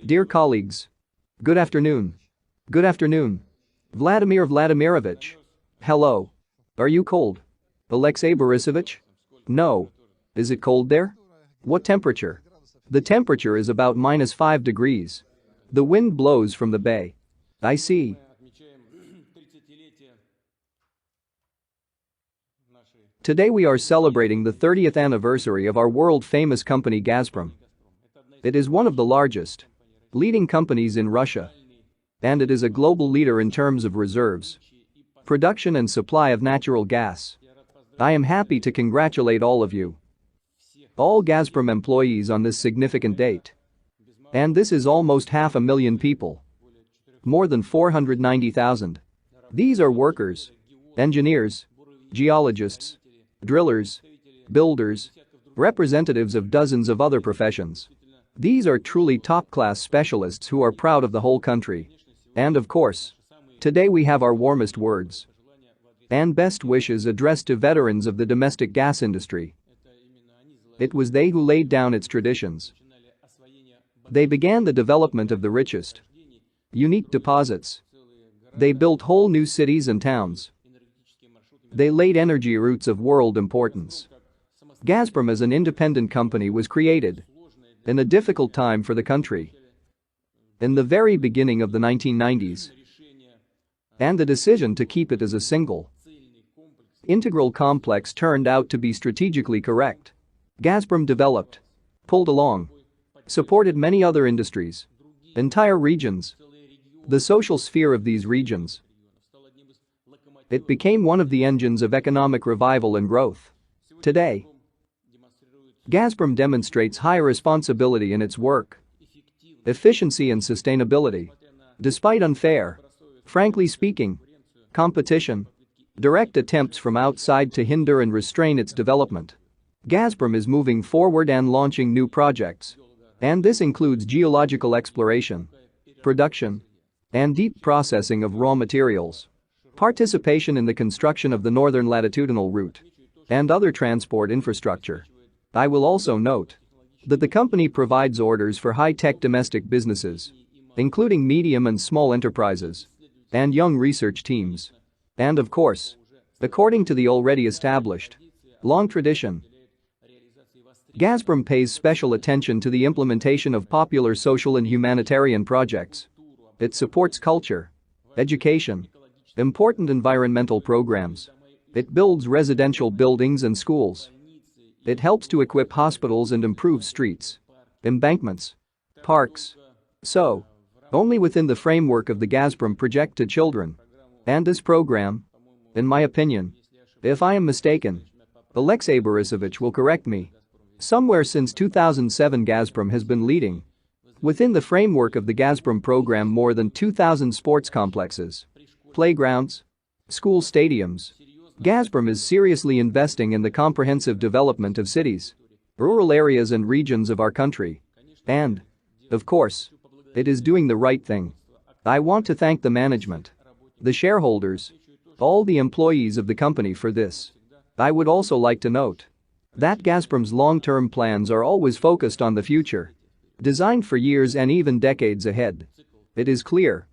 Dear colleagues. Good afternoon. Good afternoon. Vladimir Vladimirovich. Hello. Are you cold? Alexei Borisovich? No. Is it cold there? What temperature? The temperature is about -5 degrees. The wind blows from the bay. I see. Today we are celebrating the 30th anniversary of our world-famous company Gazprom. It is one of the largest leading companies in Russia. And it is a global leader in terms of reserves, production and supply of natural gas. I am happy to congratulate all of you, all Gazprom employees on this significant date. And this is almost 500,000 people. More than 490,000. These are workers, engineers, geologists, drillers, builders, representatives of dozens of other professions. These are truly top-class specialists who are proud of the whole country. And of course, today we have our warmest words and best wishes addressed to veterans of the domestic gas industry. It was they who laid down its traditions. They began the development of the richest, unique deposits. They built whole new cities and towns. They laid energy routes of world importance. Gazprom as an independent company was created in a difficult time for the country, in the very beginning of the 1990s. And the decision to keep it as a single, integral complex turned out to be strategically correct. Gazprom developed, pulled along, supported many other industries, entire regions, the social sphere of these regions. It became one of the engines of economic revival and growth. Today, Gazprom demonstrates high responsibility in its work, efficiency and sustainability. Despite unfair, frankly speaking, competition, direct attempts from outside to hinder and restrain its development, Gazprom is moving forward and launching new projects. And this includes geological exploration, production, and deep processing of raw materials, participation in the construction of the northern latitudinal route, and other transport infrastructure. I will also note that the company provides orders for high-tech domestic businesses, including medium and small enterprises, and young research teams. And of course, according to the already established, long tradition, Gazprom pays special attention to the implementation of popular social and humanitarian projects. It supports culture, education, important environmental programs. It builds residential buildings and schools. It helps to equip hospitals and improve streets, embankments, parks. So, only within the framework of the Gazprom Project to Children. And this program, in my opinion, if I am mistaken, Alexei Borisovich will correct me. Somewhere since 2007 Gazprom has been leading, within the framework of the Gazprom program, more than 2,000 sports complexes, playgrounds, school stadiums. Gazprom is seriously investing in the comprehensive development of cities, rural areas and regions of our country. And, of course, it is doing the right thing. I want to thank the management, the shareholders, all the employees of the company for this. I would also like to note that Gazprom's long-term plans are always focused on the future, designed for years and even decades ahead. It is clear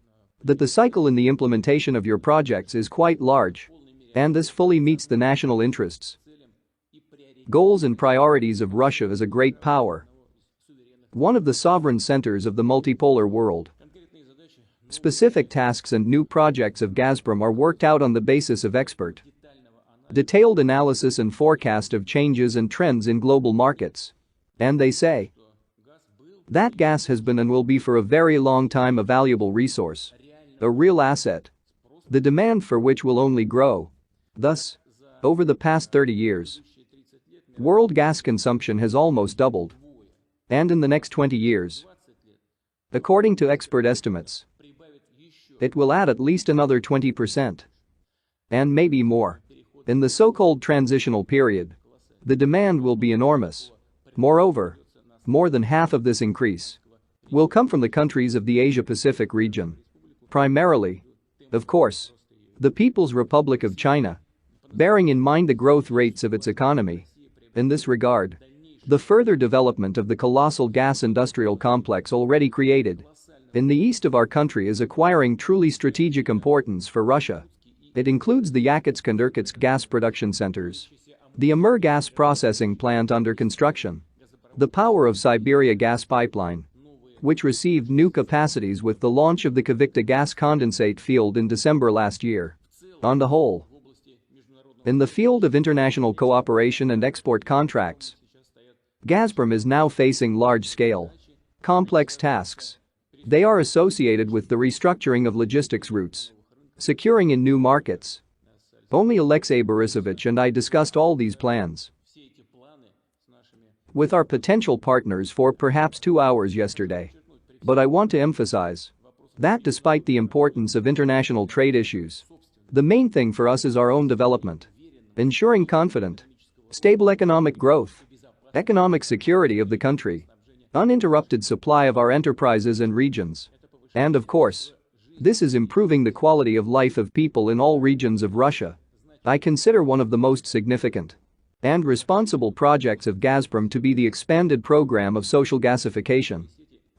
that the cycle in the implementation of your projects is quite large, and this fully meets the national interests, goals and priorities of Russia as a great power, one of the sovereign centers of the multipolar world. Specific tasks and new projects of Gazprom are worked out on the basis of expert, detailed analysis and forecast of changes and trends in global markets. And they say that gas has been and will be for a very long time a valuable resource, a real asset, the demand for which will only grow. Thus, over the past 30 years, world gas consumption has almost doubled. And in the next 20 years, according to expert estimates, it will add at least another 20%. And maybe more. In the so-called transitional period, the demand will be enormous. Moreover, more than half of this increase will come from the countries of the Asia-Pacific region. Primarily, of course, the People's Republic of China, bearing in mind the growth rates of its economy. In this regard, The further development of the colossal gas industrial complex already created in the east of our country is acquiring truly strategic importance for Russia. It includes the Yakutsk and Irkutsk gas production centers, the Amur gas processing plant under construction, the Power of Siberia gas pipeline, which received new capacities with the launch of the Kavikta gas condensate field in December last year. On the whole, in the field of international cooperation and export contracts, Gazprom is now facing large-scale, complex tasks. They are associated with the restructuring of logistics routes, securing in new markets. Only Alexei Borisovich and I discussed all these plans with our potential partners for perhaps 2 hours yesterday. But I want to emphasize that despite the importance of international trade issues, the main thing for us is our own development, ensuring confident, stable economic growth, economic security of the country, uninterrupted supply of our enterprises and regions. And of course, this is improving the quality of life of people in all regions of Russia. I consider one of the most significant and responsible projects of Gazprom to be the expanded program of social gasification,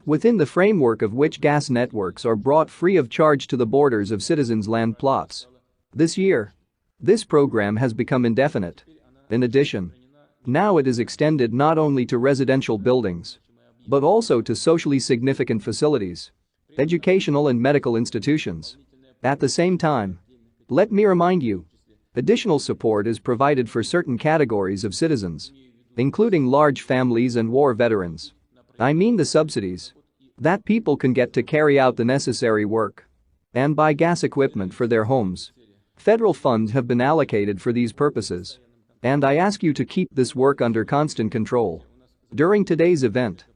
within the framework of which gas networks are brought free of charge to the borders of citizens' land plots. This year, this program has become indefinite. In addition, now it is extended not only to residential buildings, but also to socially significant facilities, educational and medical institutions. At the same time, let me remind you, additional support is provided for certain categories of citizens, including large families and war veterans. I mean the subsidies that people can get to carry out the necessary work and buy gas equipment for their homes. Federal funds have been allocated for these purposes, and I ask you to keep this work under constant control. During today's event,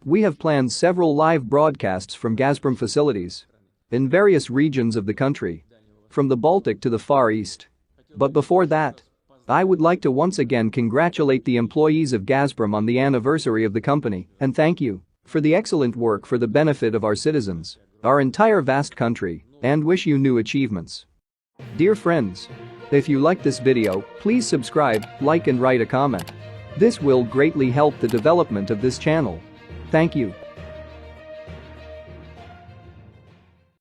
we have planned several live broadcasts from Gazprom facilities in various regions of the country, from the Baltic to the Far East. But before that, I would like to once again congratulate the employees of Gazprom on the anniversary of the company and thank you for the excellent work for the benefit of our citizens, our entire vast country, and wish you new achievements. Dear friends, if you like this video, please subscribe, like and write a comment. This will greatly help the development of this channel. Thank you.